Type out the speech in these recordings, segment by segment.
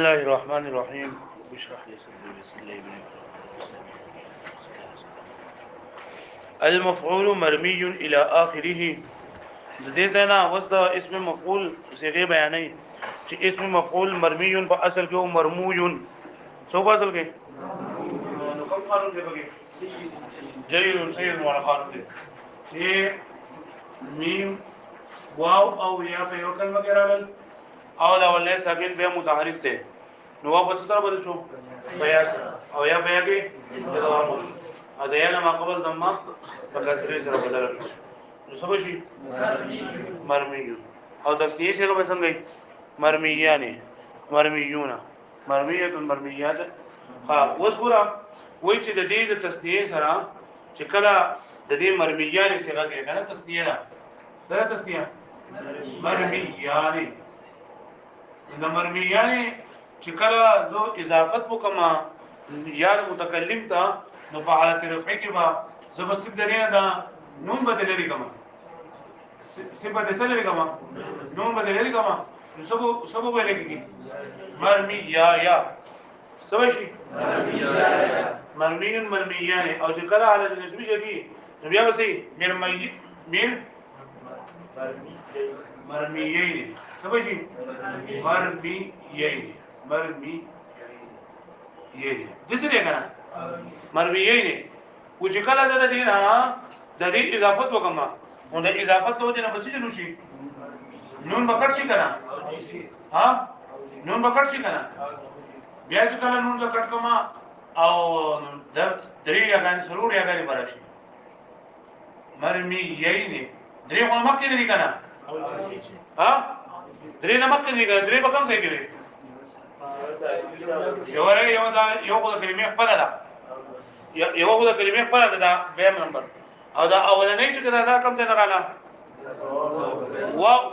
الله الرحمن الرحيم. بشرح لي صدري ويسر لي امري. المفعول مرمي الى اخره. لدينا وصل اسم مفعول صيغه بیانې چې اسم مفعول مرمي په اصل کې او مرموي سو په اصل کې نو کوم قانون دی بګي جيد سيد ولا قانون دی چې میم واو او یا په یو کلمه کې راغل او دا ولې ساکن به متحرک دی نو واپس سره بدل شو بیا او یا بیا کې ادغام شو ادیانه ما قبل ضمه په کسرې سره بدل شو نو څه شي مرمي او تسنیه څنګه به څنګه مرمیانه مرمیونه مرمیه مرمیات ها وذكر وای چې د دې د تسنیه سره چې کله د دې مرمیانه څنګه کې کنه تسنیه ده سره تسنیه مرمیانه د مرمیانه چې کله زو اضافت وکما یا متکلم ته نو په حالت رفع کې با زبستب درینه دا نون بدل لري کما صفت سره لري کما نون بدل لري کما نو سبو به لګي مرمی یا سوي مرمی مرمیان او چې کله حالت نسبی شي نو بیا وسی مرمی میر مرمیین سوي شي مرمیین دسه نه کنه مرمیین او چې کله د دې نه د دې اضافت وکما نو د اضافت ته نه بچی نو شي نون بکټ شي کنه ها نون بکټ شي کنه بیا چې کله نون څخه کټ کما او د درې یا غان سرور یا غاري براشي مرمیین درې مو مکه نه کنه ها درې نه مکه نه کنه درې بکم ځای کې یو خو د کلمې خپل ده یو خو د کلمې خپل ده دا ویم نمبر او دا اولنۍ چې دا کم څه نه رااله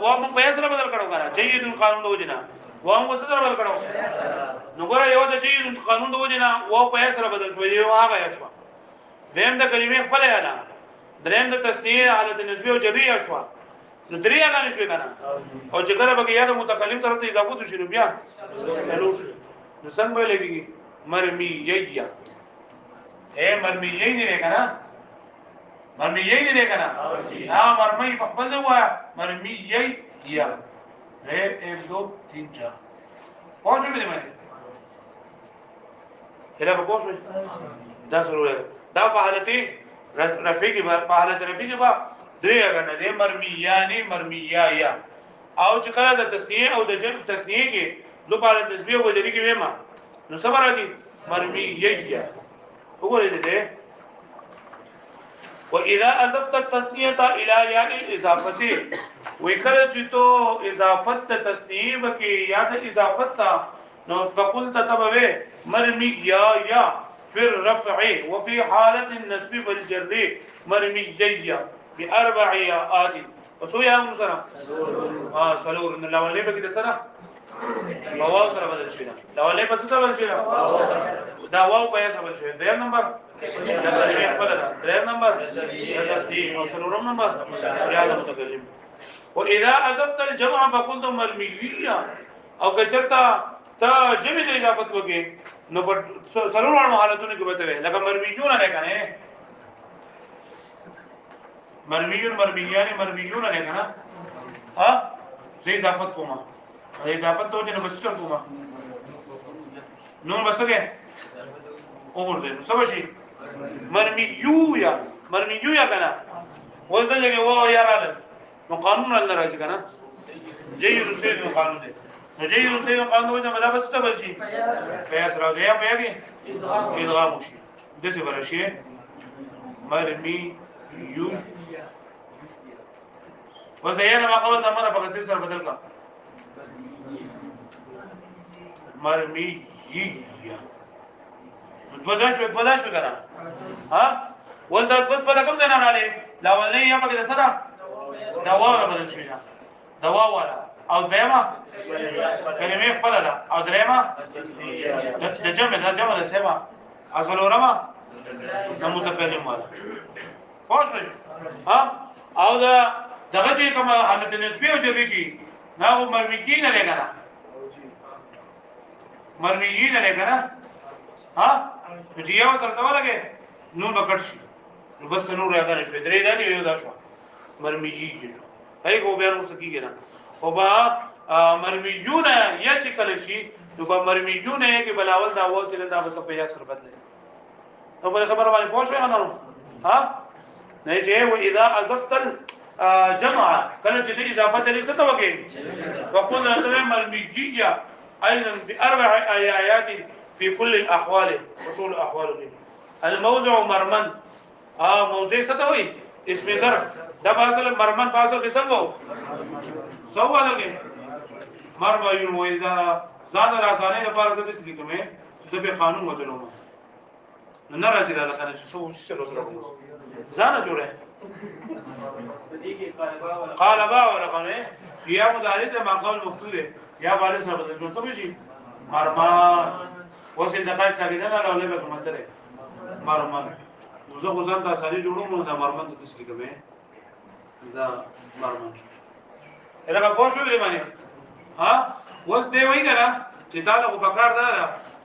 وا مون په سره بدل کړو کنه جيد قانون د وجنه وا مون سره بدل کړو نو ګره یو د جيد قانون د وجنه وا په سره بدل شو یو هغه شو ویم د کلمې خپل یا نه دریم د تسنیه حالت نسبی او جبریه شو نو درې هغه نشو کنه او چې کله بګیا د متکلم طرف ته اضافه شي نو بیا نو څنګه لګي مرمیه مرمیین نه کنه مرمیین نه کنه ها مرمی په خپل وای مرمیین یا 1 2 3 4 پوه شو مې هله په پوه شو دا ضروري دا په حالت رفع کې په حالت رفع کې با درې غنه دې مرمیا یا او چې کله د تسنیه او د جمع تسنیه کې زباله تسبیح وجری کې وېما نو صبر راځي مرمیه وګورئ دې واذا اضفت التسنيه الى ياء الاضافه وکړه چې تو اضافت تسنیه وکي یا د اضافت نو فقلت تبوي مرميه في الرفع وفي حاله النسب والجر مرميه باربع ياءات وسو يا مسرا سلور ان الاولي بګي د سره واو سره بدل شي دا الاولي پس سره بدل شي دا واو په سره بدل شي دریم نمبر دا کلمه خپل ده دریم نمبر تصدیق او سلورم نمبر یا متکلم واذا اضفت الجمع فقلت مرميه او کچرتا تا جمع د اضافت وکي نو په سلورم حالتونو کې بته لکه مرمیون نه کنه مرمیون نه کنه ها زي اضافت کوما اضافت ته نه بسټر کوما نو بسګه اور دې سم شي مرمیو یا کنه وځل لګي و یا راځي نو قانون الله راځي کنه جيد سيد قانون دې نو جيد سيد قانون دې مدا بسټر بلشي فیاس راځي یا بیاږي ادغام شي دې څه ورشي مرمیو وزيانا ما قبل زمانه په کثیر سره بدل کا مرمیه دودا شو کنه ها ولدا په کوم ځای نه رااله دا ولې یا په سره دا واره بدل شي دا واره او دیمه کلمې خپل ده او درېمه د جمع د سما اصل ورما متکلم والا خوښ ها او دا دغه چې کوم حالت نسبی او جبری چې نه مرمیین نه لګا مرمیین نه کنه ها چې یو سره ته ولګي نو بکټ شي نو بس نور راغلی شو درې دا یو دا شو مرمیین شو هغه کو بیا نو سکیږي نه او با مرمیون یا چې کله شي نو با مرمیون کې بلاول دا و چې دا به په یا سره بدلې نو په خبره باندې پوه شو نه ها نه چې و اذا اضفت جمع کله چې اضافه لري څه ته وکي وقلنا سلام مرمیجيه ايضا باربع ايات في كل الاحوال وطول الاحوال الموضع مرمن موضع څه ته وي اسم ظرف دا اصل مرمن فاصل کې څنګه سو ولګي مرمى يون واذا زاد الاسانه لپاره څه دي کومه چې به قانون وجلوم نه راځي را لکنه چې څه سره ځان جوړه قال با ورقمه یا مدارید مقام مفتوح یا بالغ سره بدل جوړ څه شي مرمى وسیل دقایق ساګینه نه له به کومه تره مرمى زه غوځم دا ساري جوړوم دا مرمن څه دي کومه دا مرمن الهغه پوه شو لري باندې ها وس دی وای کنه چې تعالی په کار دا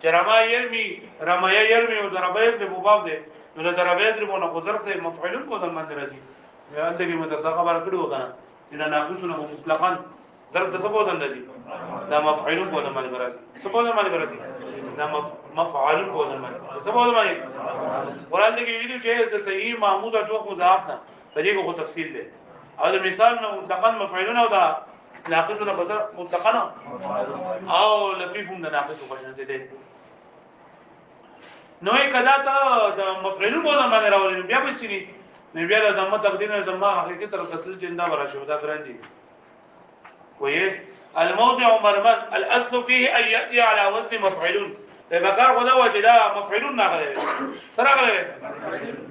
چې رمای يرمي او ضربایز له باب دی نو ضربایز له نو ظرف ته مفعول کو ځل باندې راځي یا انت کې متدا خبر کړو کنه ان ناقصونه مطلقاً ضرب ته سبب اندازي دا مفعول کو ځل باندې راځي سبب باندې راځي دا مفعول کو ځل باندې سبب باندې قرآن کې ویلو چې د صحیح محمود او جو مضاف نه په دې کو تفصیل دی او د مثال نو مطلقاً مفعولون او دا ناقصونه بصر مطلقاً او لفيفهم د ناقص وبشنت دي نو کدا ته د مفعولون په معنا راولې بیا بچی نه بیا د زمما تقدیر زمما حقیقت تر قتل جندا ورا شو دا ګران دي وې الموضع مرمن الاصل فيه ان ياتي على وزن مفعولون بمقار خدا وجدا مفعولون نغله سره غله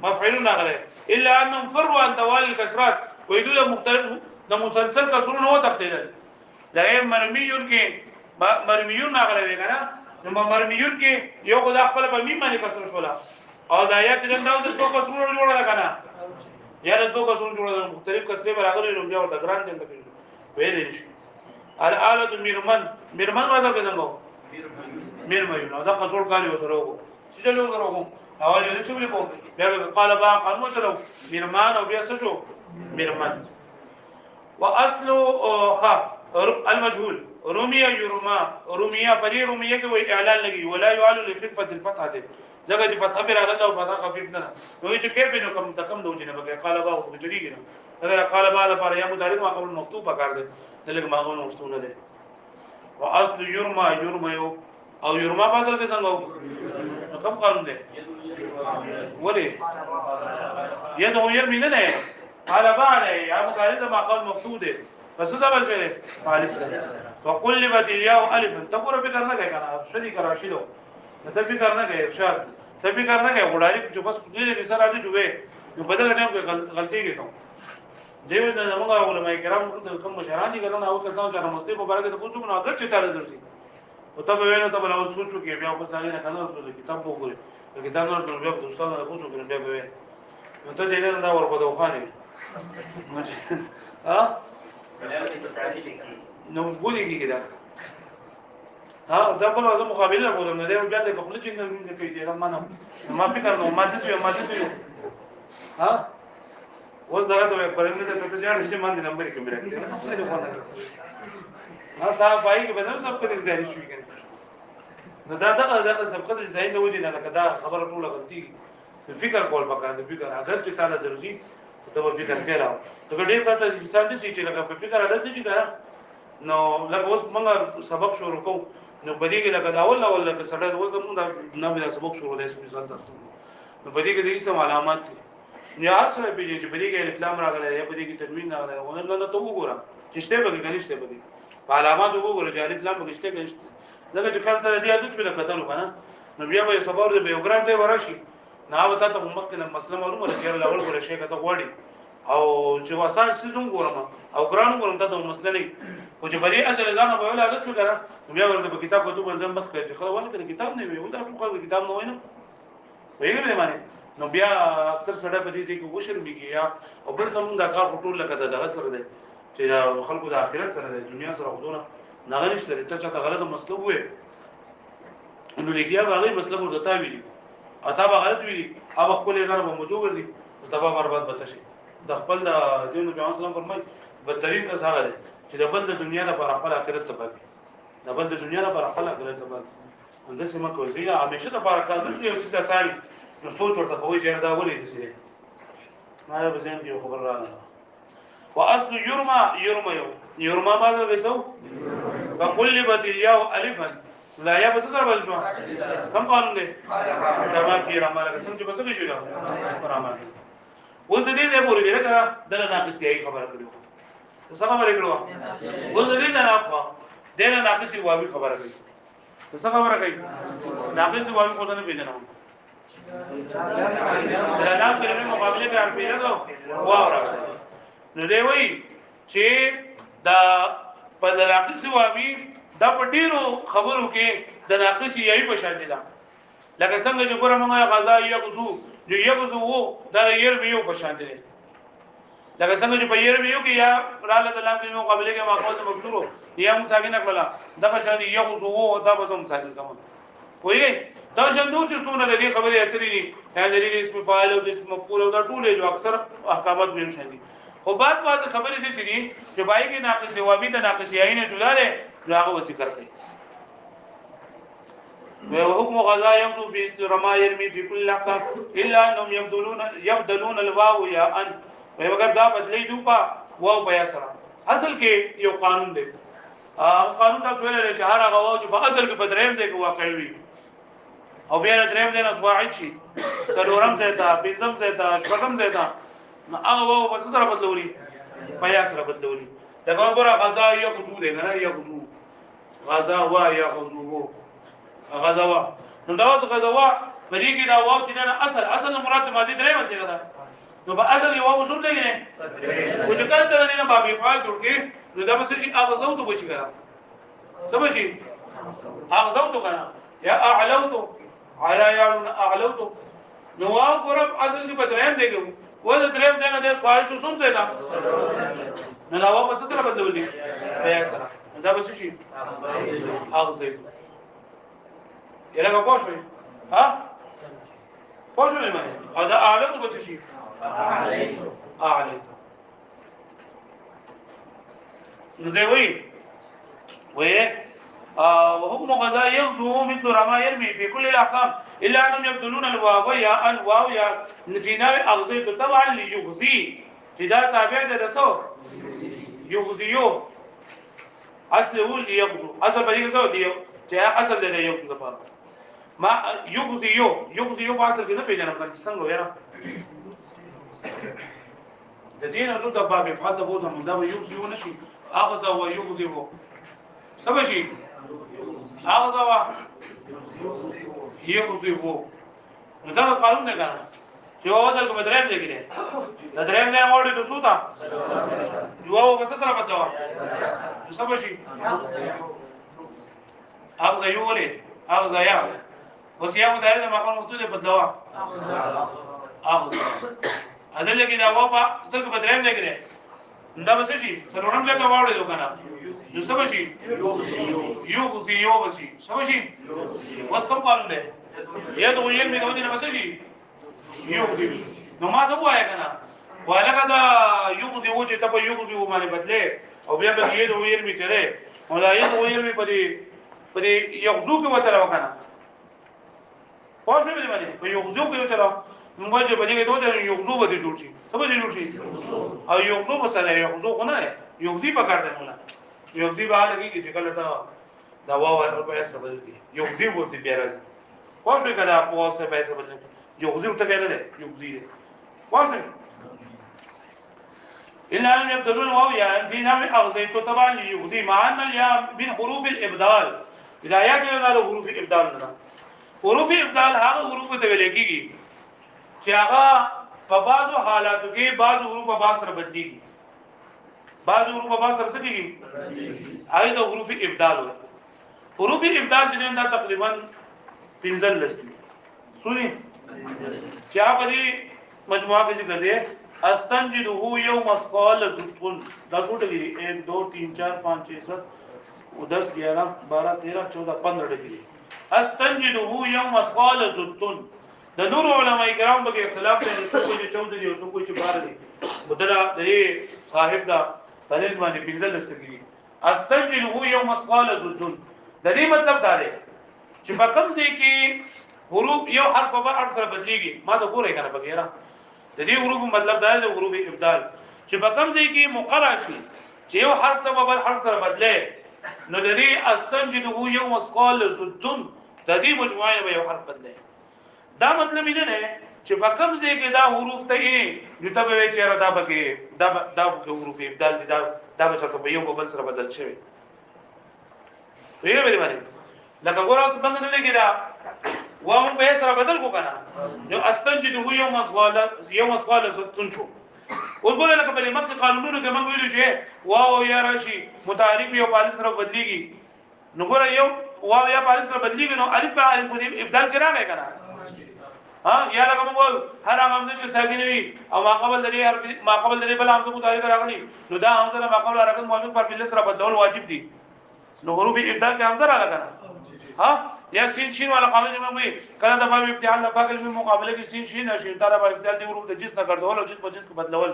مفعولون نغله الا انهم فروا عن توالي الكسرات ويدل مختلف د مسلسل کسرونه و تقدیدل لکه مرمیون کې مرمیون نغله وکنه نو مرمیون کې یو خدا خپل په میم باندې کسر شولا او د آیات نن دا د دوه کسرونه جوړه کنه یا د دوه کسرونه جوړه مختلف کسرې برابرې نو بیا ورته ګران دي تکلیف ویلې شي الاله مرمن ماذا كذنبو مرمن هذا قصور قال وسروه سجلوا غروهم اول يدي شو بيقول قال با قانون چلو مرمان او بیا سجو مرمن واصل المجهول روميه يرما روميه فري روميه کې اعلان لګي ولا يعل لخفه الفتحه دي ځکه چې فتحه پر راغله او فتحه خفيف نه نو چې کې به نو کم تکم دوجنه بګه قال با او جریږي اگر قال با لپاره یا مدارک ما قبل مفتوح پکار دي دلته ما قبل مفتوح نه دي واصل يرما یو او يرما بدل کې څنګه کوم قانون دی ولي يدعو يرمي نه قال با عليه یا مدارک ما قبل مفتوح دي بس څه بل شي خالص وقلبت الياء الفا تقول فکر نه کوي کنه شدي کرا شیلو ته فکر نه کوي ارشاد ته فکر نه کوي وړاندې چې بس دې کې سره راځي جوړه نو بدل ټیم کې غلطي کوي دیو د موږ علماء کرام کوم مشران دي کنه او کله چې مستي په بارے کې پوښتنه نو اگر چې تعالی درسي او ته به نه ته بل اول سوچو کې بیا په ځای نه کنه د کتاب وګوري د کتاب نو بیا په دوستانو نه پوښتنه کوي بیا به نو ته دې نه دا ورکو د خوانه ها نو بولی کی کدا ها دا په لازم مقابله نه بولم نه دی بیا د خپل چې نه کوي دا ما فکر نو ما دې ها اوس دا ته پرېمنه ته ته ځان چې مان دي نمبر کې میرا ها تا پای کې بدل سب کله ځای شي کنه نو دا سبقت ځای نه ودی نه کدا خبره ټوله غلطي فکر کول پکاره دی فکر اگر چې تعالی درځي ته به فکر کړه ته ډېر کاته انسان دې چې لکه په فکر عادت دي چې کنه نو لکه اوس موږ سبق شروع کوو نو بدی کې لکه اول لکه سړی اوس موږ نه به سبق شروع دی مثال تاسو نو بدی کې دې سم علامات دي یا هر څه به چې بدی کې الف لام راغلی یا بدی کې تنوین راغلی ونه نه ته وګوره چې شته به کې نشته بدی په علامات وګوره چې الف لام به شته کې نشته لکه چې کله ته دې عادت شو لکه ته کنه نو بیا به صبر دې به وګران ځای ورشي نه وتا ته مخکې مسله معلومه ده چې اول ګوره شي کته غوړي او چې واسان سيزون ګورم او ګران ګورم ته مسله نه او چې بری اصل ځان په ولا عادت شو کنه بیا ورته په کتاب کتب ځم مت کوي چې خو ولې کړه کتاب نه وي ولدا ټول کتاب نه وینم ویګره معنی نو بیا اکثر سړی په دې کې وشرمېږي یا او بل زمونږ د کار ټول لکه دغه سره دی چې خلکو د آخرت سره دی دنیا سره خودونه نه غنښت لري ته چې غلطه مسله وې نو لیکیا باغی مسله ورته ویلی اتا بغلط ویلی اب خپل اداره به موضوع ګرځي تبا برباد بته شي د خپل د دین نبی اسلام فرمای بدترین کس هغه دی چې د بل د دنیا لپاره خپل آخرت تباہ کړي د بل د دنیا لپاره خپل آخرت تباہ کړي اندسه ما کوي همیشه د لپاره کار کوي او څه ساري نو سوچ ورته کوي چې دا ولې دي ما به ځین کې خبر راغله واصل يرمى يرمى ماذا بيسو فقلبت الياء الفا لا یا بس سره بل شو کم قانون دی تمام فی رحمه الله څنګه بس کې شو دا رحمه ول دې دې پوری دې کړه دله ناقصي ای خبره کړو څه خبره کړو ول دې نه راځه دله ناقصي واوی خبره کړو څه خبره کوي ناقصي واوی کو نه پیژنم دا نام کلمې مقابله به عرفیه ده واو نو دی وای چې دا په ناقصي واوی دا په ډیرو خبرو کې د ناقصي یی په شان دي لکه څنګه چې ګوره موږ غزا یغزو جو یغزو وو دا یې بیو په شان دي لکه څنګه چې په یې بیو کې یا رال سلام کې مقابله کې ماخوذ مکسورو یا مساکین کړلا دا په شان یغزو وو دا به هم مساکین کوم وایي دا شان نور چې څونه د دې خبرې اترې دي یا د دې اسم فاعل او د اسم مفعول او دا ټول جو اکثر احکامات به شان دي خو بعض خبرې دي چې بای کې ناقص وابي د ناقص یی نه جدا ده هغه ذکر کوي وحكم غزا يمضي في استرما يرمي في كل احكام الا انهم يبدلون الواو يا ان ومگر دا بدلی دوپا واو بیا سره اصل کې یو قانون دی قانون دا سویل لري چې هر هغه واو چې په اصل کې بدریم ځای کې واقع وي او بیا دریم ځای نه سواعد شي څلورم ځای ته پنځم ځای ته شپږم ځای ته هغه واو بس سره بدلوري بیا سره بدلوري دا ګوره غزا یا غزو دی نه یا غزو غزا وا یا غزو غزوا نو دا غزوا په دې کې دا واو چې نه اصل مراد ماضی درې مسله ده نو په اصل یو واو شروع دی نه او چې کله ته نه باب افعال جوړ کې نو دا به شي اغزو ته بشي ګره سم شي اغزو ته کنه یا اعلوت على يعلن اعلوت نو واو قرب اصل کې په درېم دی و دا درېم ځای نه د سوال شو سم ځای دا نه دا واو څه تر بدلولې بیا سره دا به شي اغزو یلګه پوښوي ها پوښوي مې او دا اعلان به شي اعلان نو دی وی وحكم غزا يغزو مثل رما يرمي في كل الاحكام الا انهم يبدلون الواو يا ان واو يا في ناوي اغزيت طبعا ليغزي جدا تابع ده سو يغزيو اصله ليغزو اصل بلغ سو دي جاء اصل ده يغزو طبعا ما يغزيو په اصل کې نه پیژنم څنګه ویرا د دین او د باب افعال د بوزم دا یغزيو نشي اغزا و يغزيو سبا شي اغزا و يغزيو نو دا قانون نه کنه چې وځل کوم درېم دی کې دا درېم نه موړي د سوتا جواب بس سره بدلوا سبا شي اغزا یو ولې اغزا یا وسیام دایره د مقام مفتوح بدلوا اغزا اذل کې دا وابا څنګه بدرېم دی کې دا بس شي سرورم ځای ته واړې دوکانه نو سبا شي یو غزي یو بشي سبا شي وس کوم قانون دی یا ته ویل مې کوي نه بس شي یو غزي نو ما ته وایا کنه ولکه دا یو غزي و چې ته په یو غزي و باندې بدلې او بیا به یې ویل مې چره او دا یې ویل مې په دې یو غزو کې وته راکنه پوه شو مې باندې په یو غزو کې وته را موږ چې باندې دوه یو غزو به جوړ شي سبا دې جوړ شي او یو غزو مسله یو غزو خو نه یو غزي په کار دی مولا یو غزي به لګي چې کله تا دا واو او په اسره بدلي یو غزي وته بیا راځي پوه شو کله په اوسه په اسره بدلي یو غزي ته کېدل یو غزي پوه شو إلا أن يبدلون واو يا في نام أغزيت طبعا ليغزي مع أن الياء من حروف الإبدال إذا يأتي لنا حروف الإبدال لنا حروف ابدال هغه حروف ته ویل کیږي چې هغه په بعضو حالاتو کې بعضو حروف په بعض سره بدليږي بعضو حروف په بعض سره څه کیږي هغه د حروف ابدال وي حروف ابدال چې دا تقریبا 15 لستی سوري چې هغه په مجموعه کې ذکر دي استنجده يوم الصال زتون دا ټول دي 1 2 3 4 5 6 7 10 11 12 13 14 15 ډګري استنجده يوم اسقال زدتن د نور علماء کرام به اختلاف دی څو کوئی 14 دی څو کوئی 12 دی بدلا د صاحب دا پنځ باندې پنځل لستګي استنجده يوم اسقال زدتن د دې مطلب دا دی چې په کوم ځای کې حروف یو حرف په بل حرف سره بدليږي ما ته ګورې کنه بغیره د دې حروف مطلب دا دی حروف ابدال چې په کوم ځای کې مقرر شي چې یو حرف ته په بل حرف سره بدله نو د دې استنجده يوم اسقال زدتن د دې مجموعه به یو حرف بدله دا مطلب نه نه چې په کوم ځای کې دا حروف ته یې نو ته به چیرې دا بګي دا حروف ابدال دي دا به څه په یو په بل سره بدل شي ویره به باندې لکه ګور اوس باندې نه کېدا واو په سره بدل کو کنه نو استنجده يوم اسقال زدتن شو وګوره لکه په مکه قانونونو کې موږ ویلو چې واو یا راشي متعارف یو په الف سره بدليږي نو ګوره یو واو یا په الف سره بدليږي نو الف په الف ابدال کې راغی کنه ها یا لکه موږ هر همزه چې ساکنه وي او ما قبل د دې حرف ما قبل د دې بل همزه متعارف راغلي نو دا همزه ما قبل حرکت موافق پر بل سره بدلول واجب دي نو حروف ابدال کې همزه راغله کنه ها یا سین شین والا قاعده میں وہی کله د باب افتعال لفاظ میں مقابله کې سین شین شین تر باب افتعال دی حروف د جنس نه ګرځول او جنس په جنس کې بدلول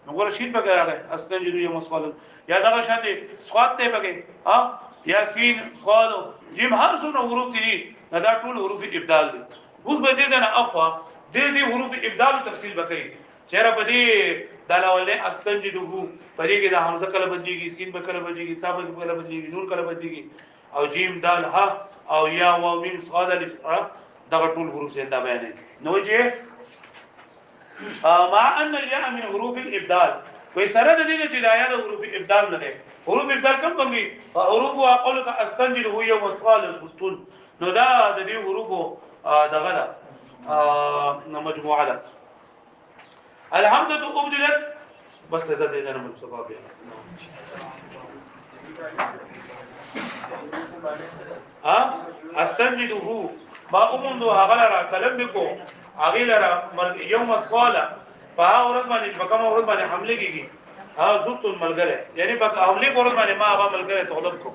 نو ګور شین په راغی استنجد یوم اسقال یا دا شان دي صاد ته پکې ها یا سین صاد جیم هر څو حروف دي دا ټول حروف ابدال دي اوس به دې نه اخوا دې حروف ابدال تفصیل وکړي چیرې په دې دلاوله استنجده په دې کې د حمزه کله بدليږي سین به کله بدليږي تا به کله بدليږي نون کله بدليږي او جیم دال ها او یا واو میم صاد الف دا ټول حروف زنده بیان نو چې مع ان الياء من حروف الابدال کوئی سره د دې چې د آیات حروف ابدال نه ده حروف ابدال کم کوي حروف اقولك استنجده يوم اسقال زدتن نو دا د دې حروف دغه ده مجموعه ده الحمد ابدلت بس لذت دې نه مصطفی بیا استنجده ما اومندو هغه را کلم بکو هغه لرا یوم اسقاله په اورت باندې په کوم اورت باندې حمله کیږي زوتون ملګری یعنی په حمله اورت باندې ما هغه ملګری طلب کو